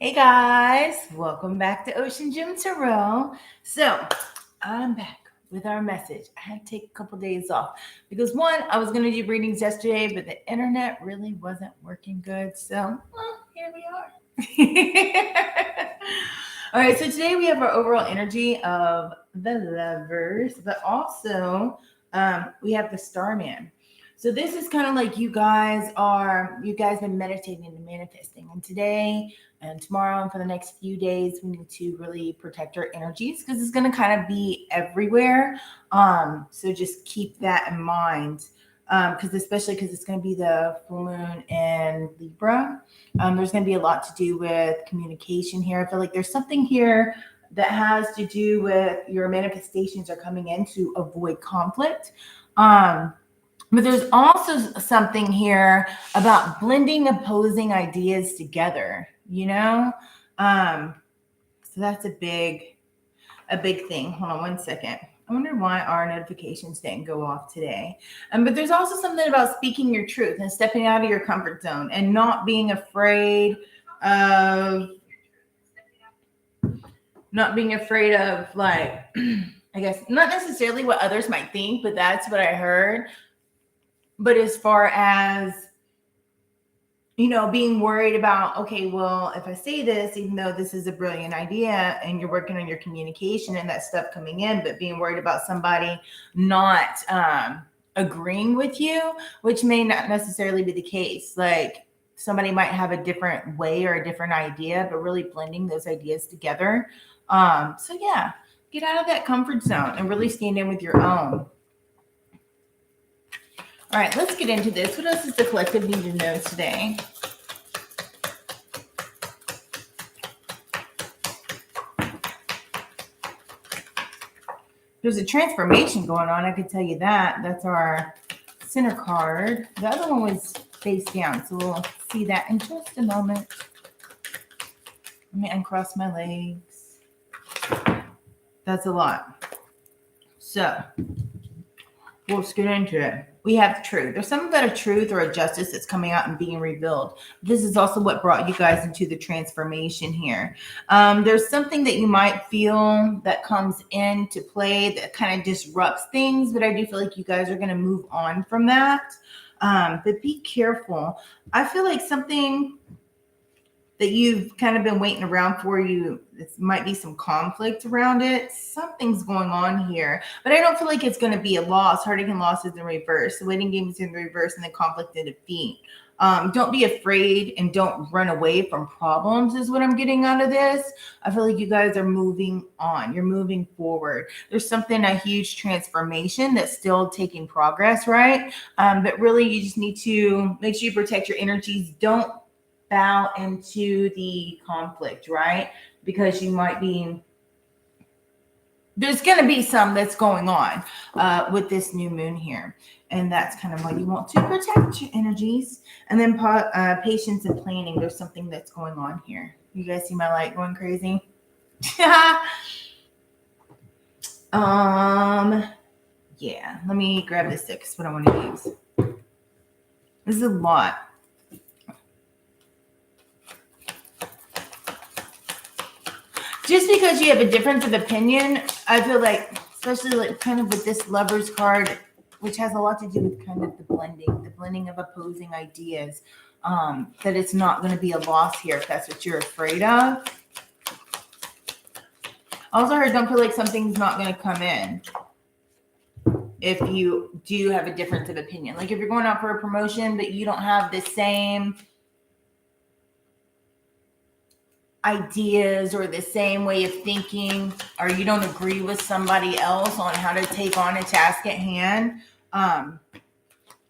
Hey guys, welcome back to OceanGemTarot. So I'm back with our message. I had to take a couple days off because one, I was going to do readings yesterday, but the internet really wasn't working good. So here we are. All right, so today we have our overall energy of the lovers, but also we have the Starman. So this is kind of like you guys been meditating and manifesting, and today and tomorrow and for the next few days we need to really protect our energies because it's going to kind of be everywhere. So just keep that in mind, because especially because it's going to be the full moon in Libra. There's going to be a lot to do with communication here. I feel like there's something here that has to do with your manifestations are coming in to avoid conflict. But there's also something here about blending opposing ideas together, you know? So that's a big thing. Hold on one second. I wonder why our notifications didn't go off today. But there's also something about speaking your truth and stepping out of your comfort zone and not being afraid of like, I guess not necessarily what others might think, but that's what I heard. But as far as, being worried about, okay, well, if I say this, even though this is a brilliant idea and you're working on your communication and that stuff coming in, but being worried about somebody not agreeing with you, which may not necessarily be the case. Like somebody might have a different way or a different idea, but really blending those ideas together. So yeah, get out of that comfort zone and really stand in with your own. All right, let's get into this. What else does the collective need to know today? There's a transformation going on, I can tell you that. That's our center card. The other one was face down, so we'll see that in just a moment. Let me uncross my legs. That's a lot. So let's get into it. We have truth. There's something about a truth or a justice that's coming out and being revealed. This is also what brought you guys into the transformation here. There's something that you might feel that comes into play that kind of disrupts things, but I do feel like you guys are going to move on from that. But be careful. I feel like something that you've kind of been waiting around for, it might be some conflict around it. Something's going on here, but I don't feel like it's going to be a loss. Heartache and loss is in reverse. The waiting game is in reverse, and the conflict and defeat. Don't be afraid and don't run away from problems is what I'm getting out of this. I feel like you guys are moving on. You're moving forward. There's a huge transformation that's still taking progress, right? But really you just need to make sure you protect your energies. Don't bow into the conflict, right? Because you might be, there's going to be some that's going on with this new moon here. And that's kind of why you want to protect your energies. And then patience and planning. There's something that's going on here. You guys see my light going crazy? Yeah, let me grab this stick. That's what I want to use. This is a lot. Just because you have a difference of opinion, I feel like, especially like kind of with this Lover's card, which has a lot to do with kind of the blending of opposing ideas, that it's not going to be a loss here if that's what you're afraid of. Also heard, don't feel like something's not going to come in if you do have a difference of opinion. Like if you're going out for a promotion, but you don't have the same ideas or the same way of thinking, or you don't agree with somebody else on how to take on a task at hand,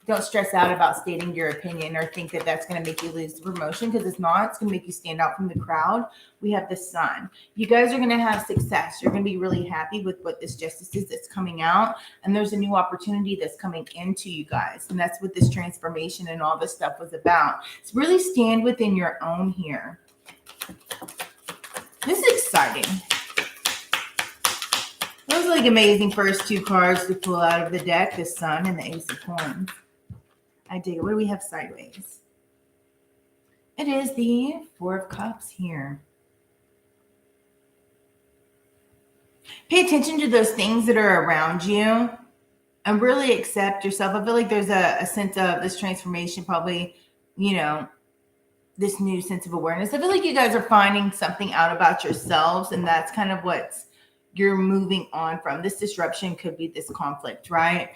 don't stress out about stating your opinion or think that that's going to make you lose the promotion, because it's not. It's going to make you stand out from the crowd. We have the Sun. You guys are going to have success. You're going to be really happy with what this justice is that's coming out, and there's a new opportunity that's coming into you guys, and that's what this transformation and all this stuff was about. So really stand within your own here. This is exciting. Those are like amazing first two cards to pull out of the deck, the Sun and the Ace of Coins. I dig it. What do we have sideways? It is the Four of Cups here. Pay attention to those things that are around you and really accept yourself. I feel like there's a sense of this transformation, probably, you know, this new sense of awareness. I feel like you guys are finding something out about yourselves, and that's kind of what you're moving on from. This disruption could be this conflict, right?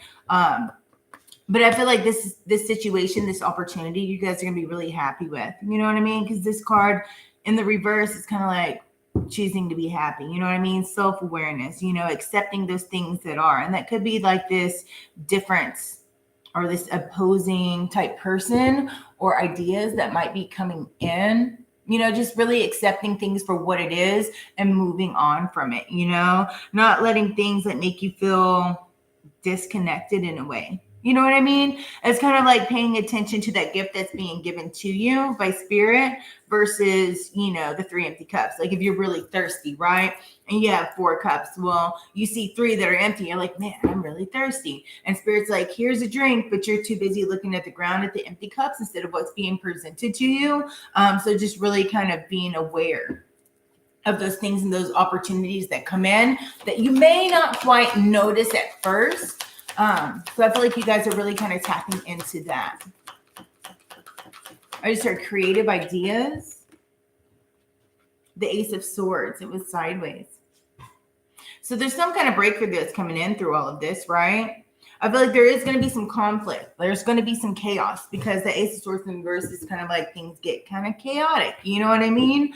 But I feel like this situation, this opportunity, you guys are going to be really happy with. You know what I mean? Because this card in the reverse is kind of like choosing to be happy. You know what I mean? Self-awareness, you know, accepting those things that are. And that could be like this difference or this opposing type person or ideas that might be coming in. You know, just really accepting things for what it is and moving on from it, you know, not letting things that make you feel disconnected in a way. You know what I mean? It's kind of like paying attention to that gift that's being given to you by spirit versus, you know, the 3 empty cups. Like if you're really thirsty, right? And you have 4 cups. Well, you see 3 that are empty. You're like, man, I'm really thirsty. And spirit's like, here's a drink, but you're too busy looking at the ground at the empty cups instead of what's being presented to you. So just really kind of being aware of those things and those opportunities that come in that you may not quite notice at first. So I feel like you guys are really kind of tapping into that. I just heard creative ideas. The Ace of Swords, it was sideways. So there's some kind of breakthrough that's coming in through all of this, right? I feel like there is going to be some conflict. There's going to be some chaos because the Ace of Swords in reverse is kind of like things get kind of chaotic. You know what I mean?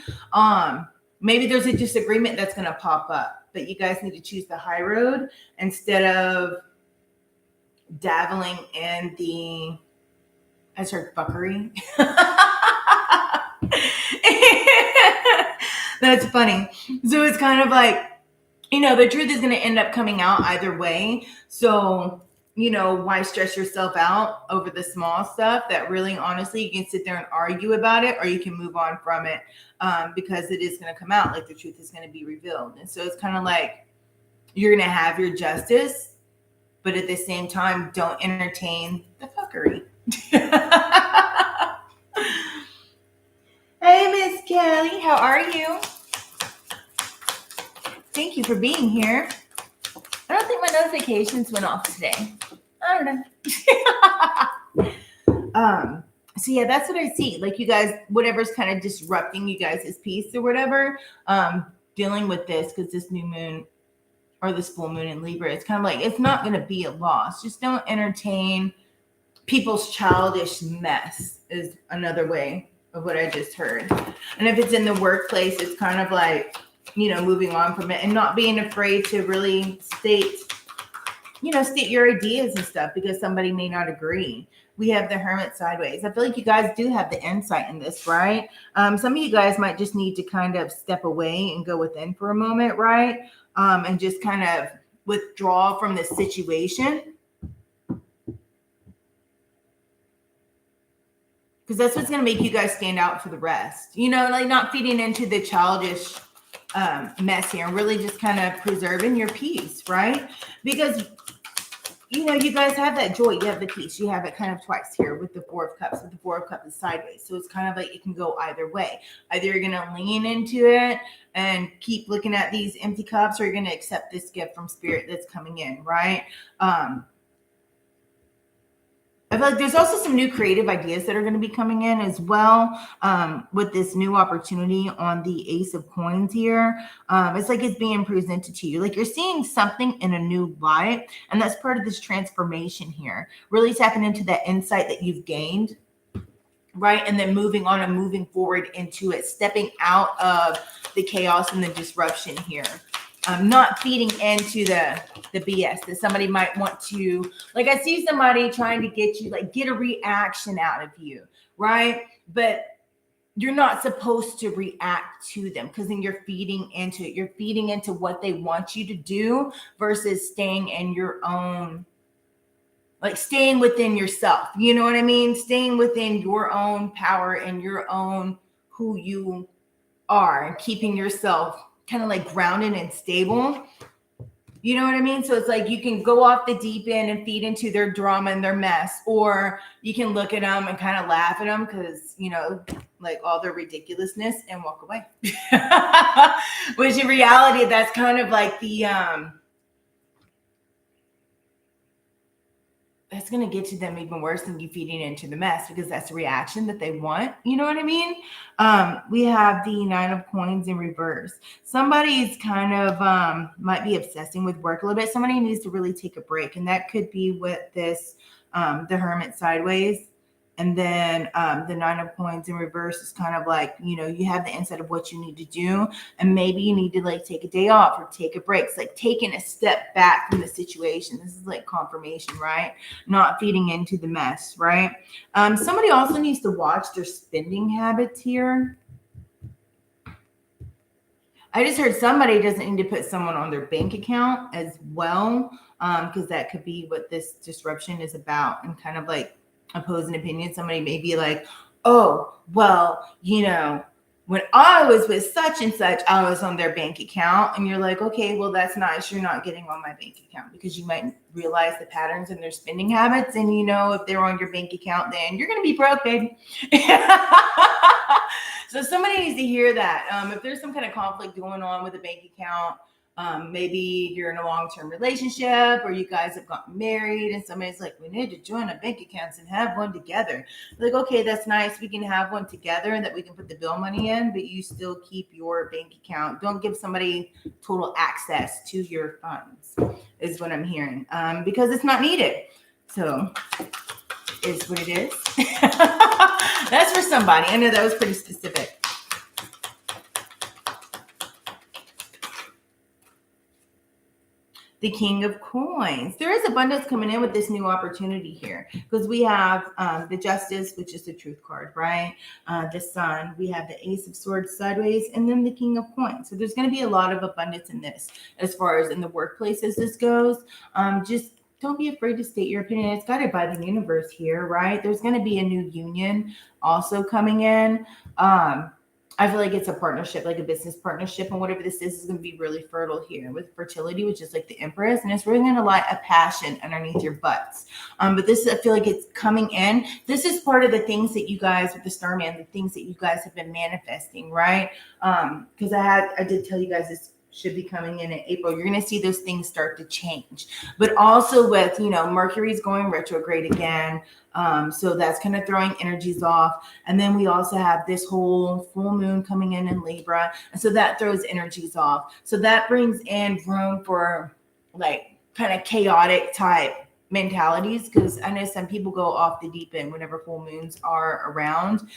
Maybe there's a disagreement that's going to pop up, but you guys need to choose the high road instead of dabbling in the, I heard fuckery. That's funny. So it's kind of like, you know, the truth is going to end up coming out either way. So, you know, why stress yourself out over the small stuff that really, honestly, you can sit there and argue about it, or you can move on from it because it is going to come out. Like the truth is going to be revealed. And so it's kind of like you're going to have your justice, but at the same time, don't entertain the fuckery. Hey, Miss Kelly, how are you? Thank you for being here. I don't think my notifications went off today. I don't know. So yeah, that's what I see. Like you guys, whatever's kind of disrupting you guys' peace or whatever, dealing with this, because this new moon or this full moon in Libra, it's kind of like, it's not going to be a loss. Just don't entertain people's childish mess is another way of what I just heard. And if it's in the workplace, it's kind of like, you know, moving on from it and not being afraid to really state your ideas and stuff because somebody may not agree. We have the Hermit sideways. I feel like you guys do have the insight in this, right? Some of you guys might just need to kind of step away and go within for a moment, right? And just kind of withdraw from the situation. Because that's what's going to make you guys stand out for the rest. You know, like not feeding into the childish mess here and really just kind of preserving your peace, right? Because, you know, you guys have that joy. You have the peace. You have it kind of twice here with the 4 of Cups. With the 4 of Cups is sideways. So it's kind of like it can go either way. Either you're going to lean into it and keep looking at these empty cups, or you're going to accept this gift from spirit that's coming in, right? I feel like there's also some new creative ideas that are going to be coming in as well with this new opportunity on the Ace of Coins here. It's like it's being presented to you. Like you're seeing something in a new light, and that's part of this transformation here. Really tapping into that insight that you've gained, right? And then moving on and moving forward into it, stepping out of the chaos and the disruption here. Not feeding into the BS that somebody might want to, like I see somebody trying to get you, like get a reaction out of you, right? But you're not supposed to react to them because then you're feeding into it. You're feeding into what they want you to do versus staying in your own, like staying within yourself. You know what I mean? Staying within your own power and your own who you are and keeping yourself kind of like grounded and stable. You know what I mean? So it's like you can go off the deep end and feed into their drama and their mess, or you can look at them and kind of laugh at them because, you know, like all their ridiculousness and walk away. Which in reality, that's kind of like the that's going to get to them even worse than you feeding into the mess, because that's the reaction that they want. You know what I mean? We have the 9 of Coins in reverse. Somebody's kind of might be obsessing with work a little bit. Somebody needs to really take a break. And that could be with this, the Hermit sideways. And then the 9 of Coins in reverse is kind of like, you know, you have the insight of what you need to do. And maybe you need to like take a day off or take a break. It's like taking a step back from the situation. This is like confirmation, right? Not feeding into the mess, right? Somebody also needs to watch their spending habits here. I just heard somebody doesn't need to put someone on their bank account as well, because that could be what this disruption is about, and kind of like opposing opinion. Somebody may be like, oh, well, you know, when I was with such and such, I was on their bank account. And you're like, okay, well, that's nice. You're not getting on my bank account, because you might realize the patterns in their spending habits. And, you know, if they're on your bank account, then you're going to be broke, baby. So somebody needs to hear that. If there's some kind of conflict going on with a bank account, maybe you're in a long-term relationship, or you guys have gotten married and somebody's like, we need to join our bank accounts and have one together. Like, okay, that's nice. We can have one together and that we can put the bill money in, but you still keep your bank account. Don't give somebody total access to your funds, is what I'm hearing, because it's not needed. So is what it is. That's for somebody. I know that was pretty specific. The King of Coins. There is abundance coming in with this new opportunity here, because we have the Justice, which is the Truth card, right? The Sun. We have the Ace of Swords sideways, and then the King of Coins. So there's going to be a lot of abundance in this, as far as in the workplace as this goes. Just don't be afraid to state your opinion. It's guided by the universe here, right? There's going to be a new union also coming in. I feel like it's a partnership, like a business partnership, and whatever this is going to be really fertile here with fertility, which is like the Empress, and it's really going to light a passion underneath your butts. But this, I feel like it's coming in. This is part of the things that you guys, with the Starman, the things that you guys have been manifesting, right? Because I did tell you guys this should be coming in April. You're going to see those things start to change. But also with, you know, Mercury's going retrograde again. So that's kind of throwing energies off. And then we also have this whole full moon coming in Libra. And so that throws energies off. So that brings in room for like kind of chaotic type mentalities. Because I know some people go off the deep end whenever full moons are around.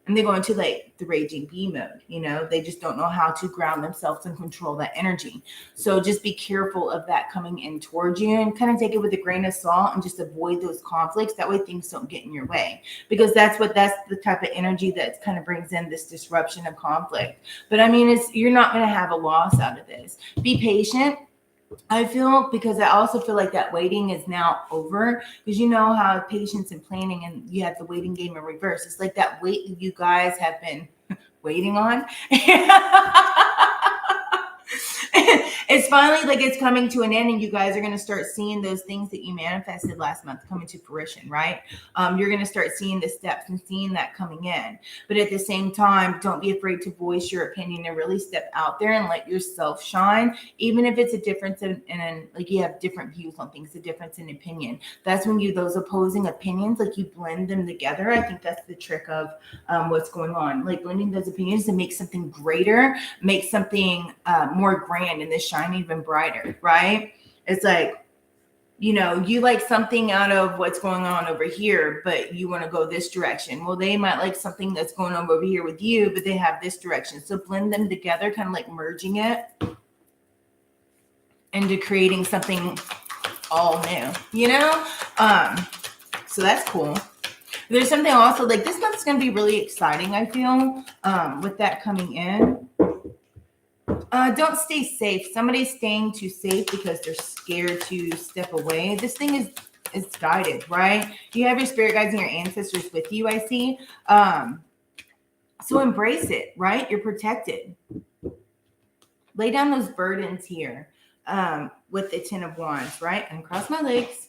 And they go into like the raging bee mode, you know, they just don't know how to ground themselves and control that energy. So just be careful of that coming in towards you, and kind of take it with a grain of salt and just avoid those conflicts. That way things don't get in your way, because that's the type of energy that kind of brings in this disruption of conflict. But I mean, you're not going to have a loss out of this. Be patient. I feel, because I also feel like that waiting is now over, because you know how patience and planning, and you have the waiting game in reverse. It's like that wait that you guys have been waiting on. It's finally like it's coming to an end, and you guys are going to start seeing those things that you manifested last month coming to fruition, right? You're going to start seeing the steps and seeing that coming in. But at the same time, don't be afraid to voice your opinion and really step out there and let yourself shine, even if it's a difference in like you have different views on things, a difference in opinion. That's when those opposing opinions, like you blend them together. I think that's the trick of what's going on, like blending those opinions to make something greater, make something more grand, and this shine even brighter, right? It's like, you know, you like something out of what's going on over here, but you want to go this direction. Well, they might like something that's going on over here with you, but they have this direction. So blend them together, kind of like merging it into creating something all new, you know? So that's cool. There's something also like this month's going to be really exciting, I feel, with that coming in. Don't stay safe. Somebody's staying too safe because they're scared to step away. This thing is guided, right? You have your spirit guides and your ancestors with you, I see. So embrace it, right? You're protected. Lay down those burdens here with the 10 of Wands, right? And cross my legs.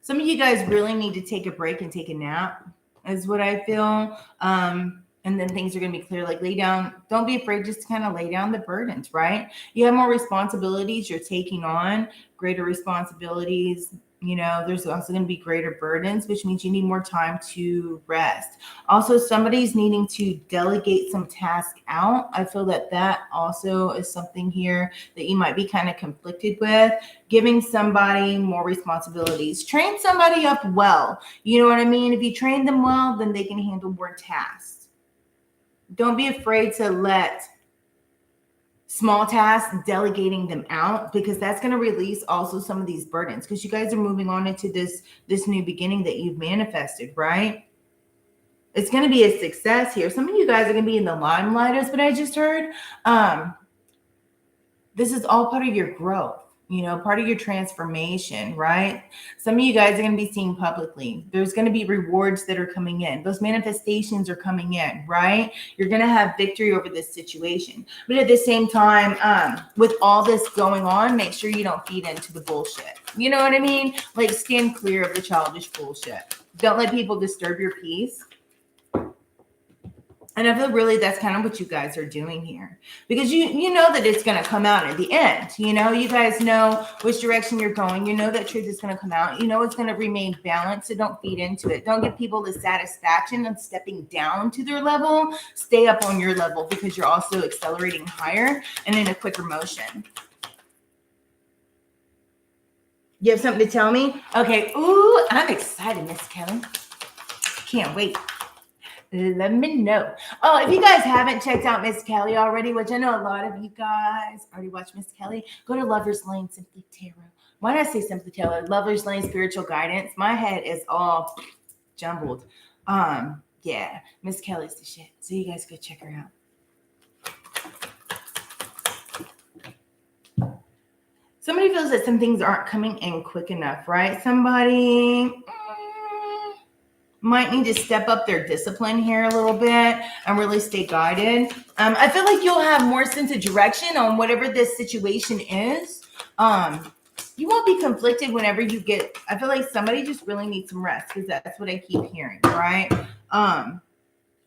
Some of you guys really need to take a break and take a nap. is what I feel. And then things are going to be clear. Like lay down, don't be afraid, just to kind of lay down the burdens, right? You have more responsibilities you're taking on, greater responsibilities. You know, there's also going to be greater burdens, which means you need more time to rest. Also, somebody's needing to delegate some tasks out. I feel that that also is something here that you might be kind of conflicted with. Giving somebody more responsibilities. Train somebody up well. You know what I mean? If you train them well, then they can handle more tasks. Don't be afraid to let small tasks, delegating them out, because that's going to release also some of these burdens, because you guys are moving on into this new beginning that you've manifested, right? It's going to be a success here. Some of you guys are going to be in the limelight, is what I just heard. This is all part of your growth. You know, part of your transformation, right? Some of you guys are going to be seen publicly. There's going to be rewards that are coming in. Those manifestations are coming in, right? You're going to have victory over this situation. But at the same time, with all this going on, make sure you don't feed into the bullshit. You know what I mean? Like, stand clear of the childish bullshit. Don't let people disturb your peace. And I feel really that's kind of what you guys are doing here, because you know that it's going to come out at the end. You know, you guys know which direction you're going. You know that truth is going to come out. You know it's going to remain balanced, so don't feed into it. Don't give people the satisfaction of stepping down to their level. Stay up on your level, because you're also accelerating higher and in a quicker motion. You have something to tell me? Okay. Ooh, I'm excited, Miss Kelly. Can't wait. Let me know. Oh, if you guys haven't checked out Miss Kelly already, which I know a lot of you guys already watch Miss Kelly, go to Lover's Lane Simply Tarot. Why did I say Simply Tarot? Lover's Lane Spiritual Guidance. My head is all jumbled. Yeah, Miss Kelly's the shit. So you guys go check her out. Somebody feels that some things aren't coming in quick enough, right? Somebody might need to step up their discipline here a little bit and really stay guided. I feel like you'll have more sense of direction on whatever this situation is. You won't be conflicted whenever you get, I feel like somebody just really needs some rest, because that's what I keep hearing, right?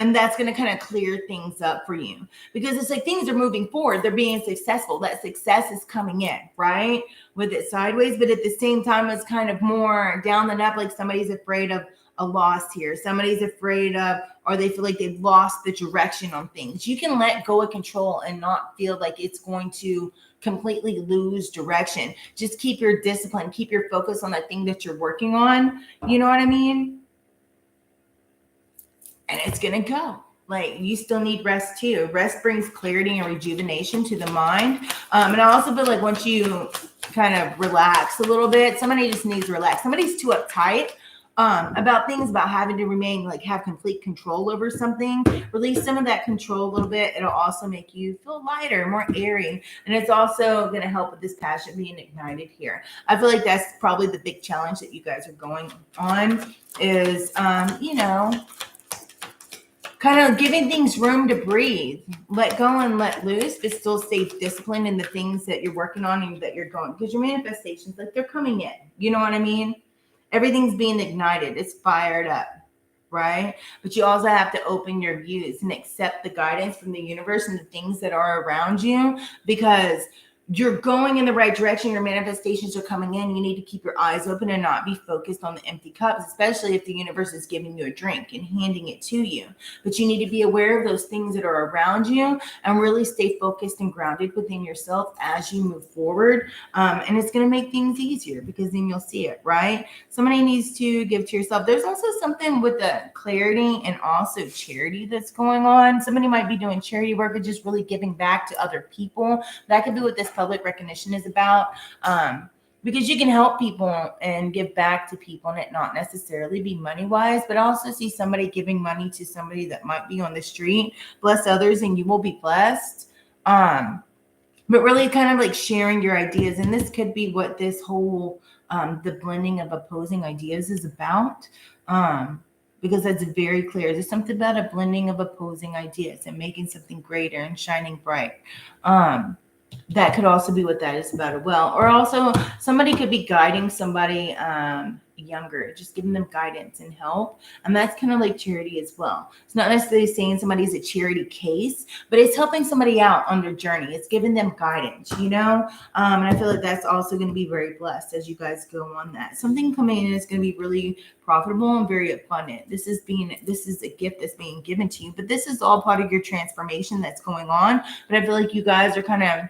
And that's going to kind of clear things up for you, because it's like things are moving forward. They're being successful. That success is coming in, right? With it sideways. But at the same time, it's kind of more down and up, like somebody's afraid of a loss here. Somebody's afraid of, or they feel like they've lost the direction on things. You can let go of control and not feel like it's going to completely lose direction. Just keep your discipline, keep your focus on the thing that you're working on. You know what I mean? And it's going to go. Like, you still need rest too. Rest brings clarity and rejuvenation to the mind. And I also feel like once you kind of relax a little bit, somebody just needs to relax. Somebody's too uptight about things, about having to remain, like, have complete control over something. Release some of that control a little bit. It'll also make you feel lighter, more airy. And it's also going to help with this passion being ignited here. I feel like that's probably the big challenge that you guys are going on is, you know, kind of giving things room to breathe, let go and let loose, but still stay disciplined in the things that you're working on and that you're going, because your manifestations, like, they're coming in. You know what I mean? Everything's being ignited. It's fired up, right? But you also have to open your views and accept the guidance from the universe and the things that are around you, because you're going in the right direction. Your manifestations are coming in. You need to keep your eyes open and not be focused on the empty cups, especially if the universe is giving you a drink and handing it to you. But you need to be aware of those things that are around you and really stay focused and grounded within yourself as you move forward. And it's going to make things easier, because then you'll see it, right? Somebody needs to give to yourself. There's also something with the clarity and also charity that's going on. Somebody might be doing charity work or just really giving back to other people. That could be what this public recognition is about, because you can help people and give back to people and it not necessarily be money wise, but also see somebody giving money to somebody that might be on the street. Bless others and you will be blessed. But really kind of like sharing your ideas. And this could be what this whole the blending of opposing ideas is about, because that's very clear. There's something about a blending of opposing ideas and making something greater and shining bright. That could also be what that is about as well. Or also somebody could be guiding somebody younger, just giving them guidance and help. And that's kind of like charity as well. It's not necessarily saying somebody's a charity case, but it's helping somebody out on their journey. It's giving them guidance, and I feel like that's also going to be very blessed as you guys go on that. Something coming in is going to be really profitable and very abundant. This is a gift that's being given to you, but this is all part of your transformation that's going on. But I feel like you guys are kind of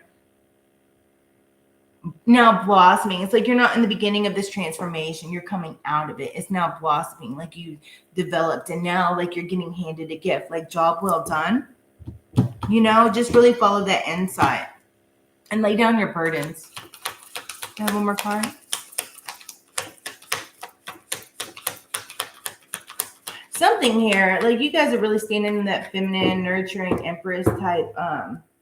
now blossoming. It's like you're not in the beginning of this transformation. You're coming out of it. It's now blossoming, like you developed, and now like you're getting handed a gift, like job well done. Just really follow that insight and lay down your burdens. Can I have one more card? Something here, like you guys are really standing in that feminine, nurturing empress type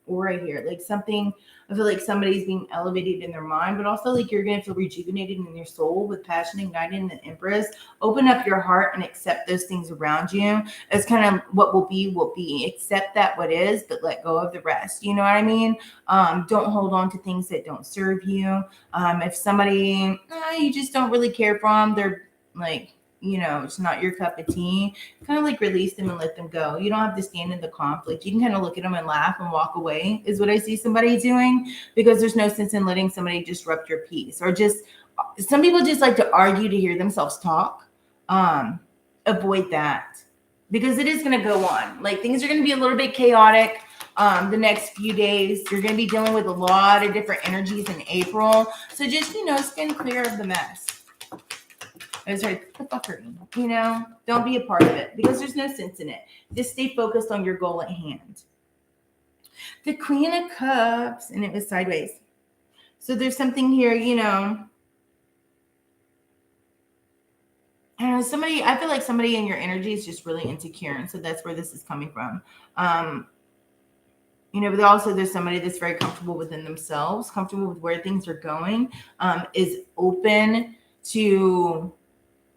aura here. Like something, I feel like somebody's being elevated in their mind, but also like you're going to feel rejuvenated in your soul with passion ignited in the empress. Open up your heart and accept those things around you. It's kind of what will be. Accept that what is, but let go of the rest. You know what I mean? Don't hold on to things that don't serve you. If somebody you just don't really care for, they're like, it's not your cup of tea, kind of like release them and let them go. You don't have to stand in the conflict. You can kind of look at them and laugh and walk away is what I see somebody doing, because there's no sense in letting somebody disrupt your peace. Or just, some people just like to argue to hear themselves talk. Avoid that, because it is going to go on. Like things are going to be a little bit chaotic the next few days. You're going to be dealing with a lot of different energies in April. So just, skin clear of the mess. I was like, the fuckery, don't be a part of it, because there's no sense in it. Just stay focused on your goal at hand. The Queen of Cups, and it was sideways. So there's something here, I don't know, I feel like somebody in your energy is just really insecure. And so that's where this is coming from. But also there's somebody that's very comfortable within themselves, comfortable with where things are going, is open to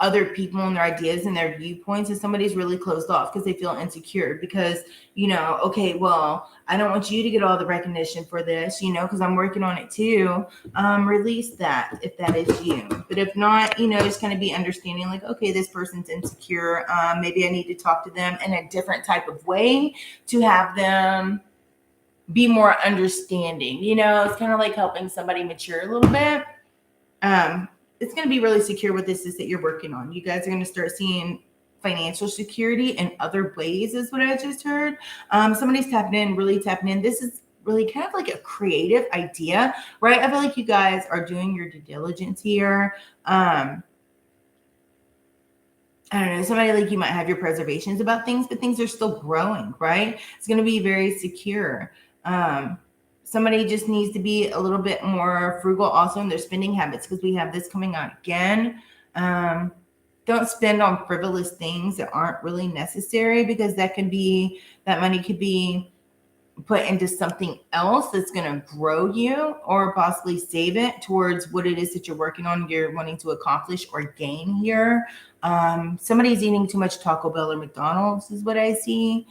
other people and their ideas and their viewpoints, and somebody's really closed off because they feel insecure because, okay, well, I don't want you to get all the recognition for this, because I'm working on it too. Release that if that is you. But if not, just kind of be understanding, like, okay, this person's insecure. Maybe I need to talk to them in a different type of way to have them be more understanding. It's kind of like helping somebody mature a little bit. It's going to be really secure what this is that you're working on. You guys are going to start seeing financial security in other ways, is what I just heard. Somebody's really tapping in. This is really kind of like a creative idea, right? I feel like you guys are doing your due diligence here. I don't know, somebody like you might have your preservations about things, but things are still growing, right? It's going to be very secure. Somebody just needs to be a little bit more frugal also in their spending habits, because we have this coming out again. Don't spend on frivolous things that aren't really necessary, because that money could be put into something else that's going to grow you, or possibly save it towards what it is that you're working on, you're wanting to accomplish or gain here. Somebody's eating too much Taco Bell or McDonald's is what I see.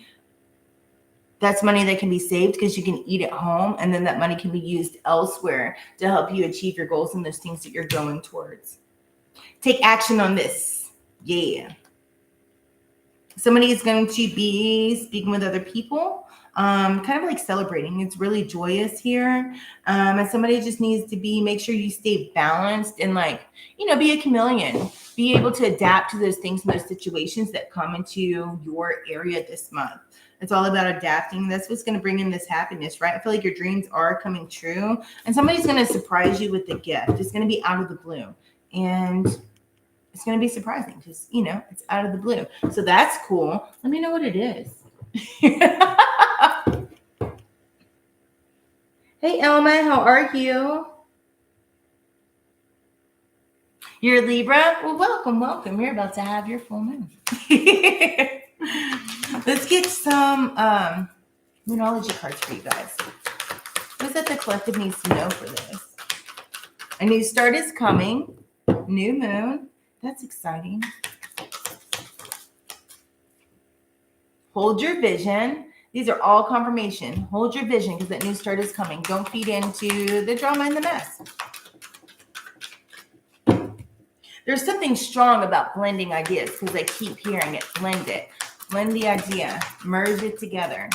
That's money that can be saved because you can eat at home, and then that money can be used elsewhere to help you achieve your goals and those things that you're going towards. Take action on this. Yeah. Somebody is going to be speaking with other people, kind of like celebrating. It's really joyous here. And somebody just needs to make sure you stay balanced and be a chameleon. Be able to adapt to those things and those situations that come into your area this month. It's all about adapting. That's what's going to bring in this happiness, right? I feel like your dreams are coming true, and somebody's going to surprise you with a gift. It's going to be out of the blue, and it's going to be surprising because, it's out of the blue. So that's cool. Let me know what it is. Hey, Elma, how are you? You're a Libra? Well, welcome. You're about to have your full moon. Let's get some Moonology cards for you guys. What is that the collective needs to know for this? A new start is coming. New moon. That's exciting. Hold your vision. These are all confirmation. Hold your vision because that new start is coming. Don't feed into the drama and the mess. There's something strong about blending ideas because I keep hearing it. Blend it. Blend the idea. Merge it together.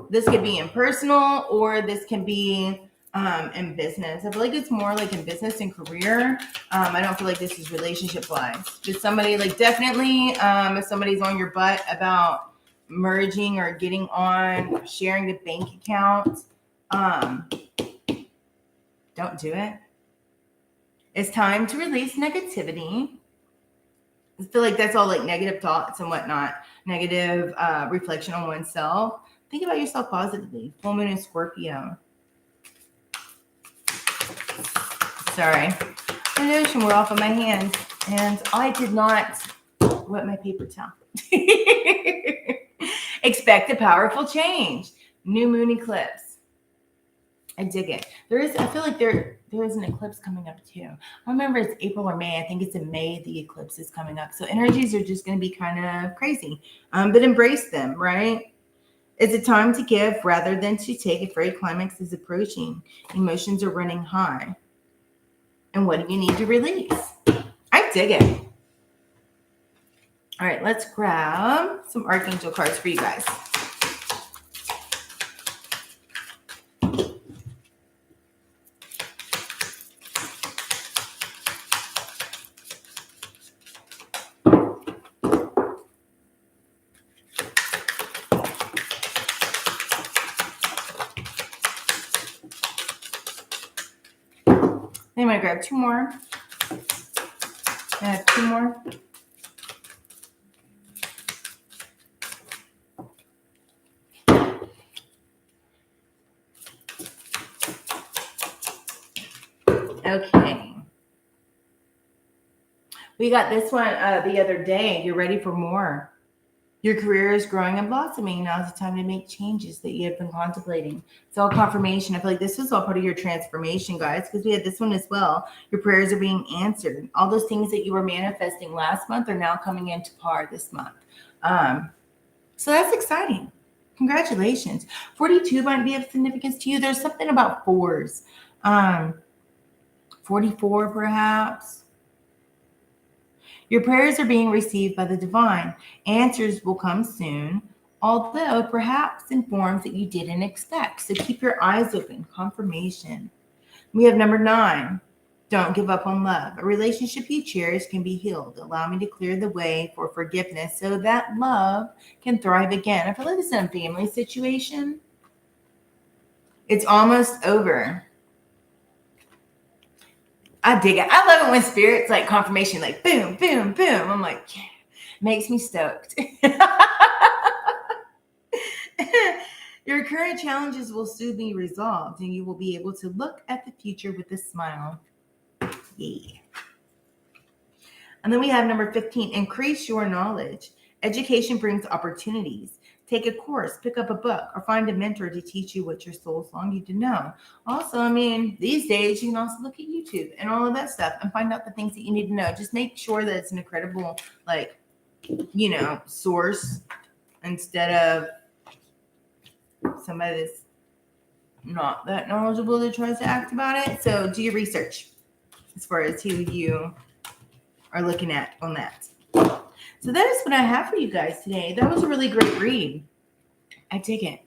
This could be in personal or this can be in business. I feel like it's more like in business and career. I don't feel like this is relationship wise. Just somebody like definitely if somebody's on your butt about merging or getting on, sharing the bank account, don't do it. It's time to release negativity. I feel like that's all like negative thoughts and whatnot, negative reflection on oneself. Think about yourself positively. Full moon in Scorpio. Sorry. I noticed we're off of my hands and I did not wet my paper towel. Expect a powerful change. New moon eclipse. I dig it. I feel like there is an eclipse coming up too. I remember it's April or May. I think it's in May the eclipse is coming up. So energies are just going to be kind of crazy. But embrace them, right? It's a time to give rather than to take. A fairy climax is approaching. Emotions are running high. And what do you need to release? I dig it. All right, let's grab some Archangel cards for you guys. I'm going to grab two more. I have two more. Okay. We got this one the other day. You're ready for more. Your career is growing and blossoming. Now is the time to make changes that you have been contemplating. It's all confirmation. I feel like this was all part of your transformation, guys, because we had this one as well. Your prayers are being answered. All those things that you were manifesting last month are now coming into par this month. So that's exciting. Congratulations. 42 might be of significance to you. There's something about fours. 44 perhaps. Your prayers are being received by the divine. Answers will come soon, although perhaps in forms that you didn't expect. So keep your eyes open. Confirmation. We have number 9. Don't give up on love. A relationship you cherish can be healed. Allow me to clear the way for forgiveness so that love can thrive again. I feel like this is a family situation. It's almost over. I dig it. I love it when spirits like confirmation, like boom, boom, boom. I'm like, yeah, makes me stoked. Your current challenges will soon be resolved and you will be able to look at the future with a smile. Yeah. And then we have number 15, increase your knowledge. Education brings opportunities. Take a course, pick up a book, or find a mentor to teach you what your soul's longing to know. Also, I mean, these days you can also look at YouTube and all of that stuff and find out the things that you need to know. Just make sure that it's an incredible, like, you know, source instead of somebody that's not that knowledgeable that tries to act about it. So do your research as far as who you are looking at on that. So that is what I have for you guys today. That was a really great read. I dig it.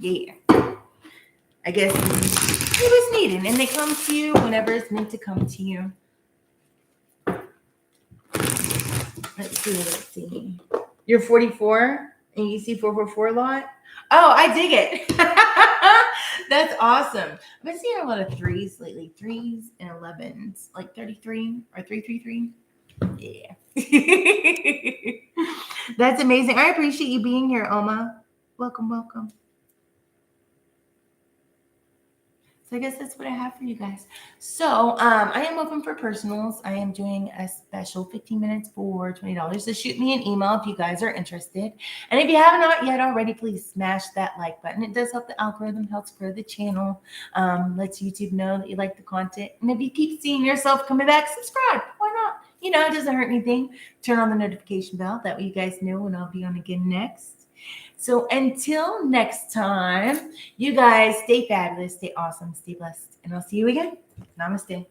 Yeah. I guess it was needed. And they come to you whenever it's meant to come to you. Let's see. You're 44 and you see 444 a lot? Oh, I dig it. That's awesome. I've been seeing a lot of 3s lately. 3s and 11s. Like 33 or 333. Yeah. That's amazing. I appreciate you being here, Oma. Welcome, welcome. So I guess that's what I have for you guys. So I am open for personals. I am doing a special 15 minutes for $20. So shoot me an email if you guys are interested. And if you have not yet already, please smash that like button. It does help the algorithm, helps grow the channel, lets YouTube know that you like the content. And if you keep seeing yourself coming back, subscribe. Why not? You know, it doesn't hurt anything. Turn on the notification bell. That way you guys know when I'll be on again next. So until next time, you guys stay fabulous, stay awesome, stay blessed, and I'll see you again. Namaste.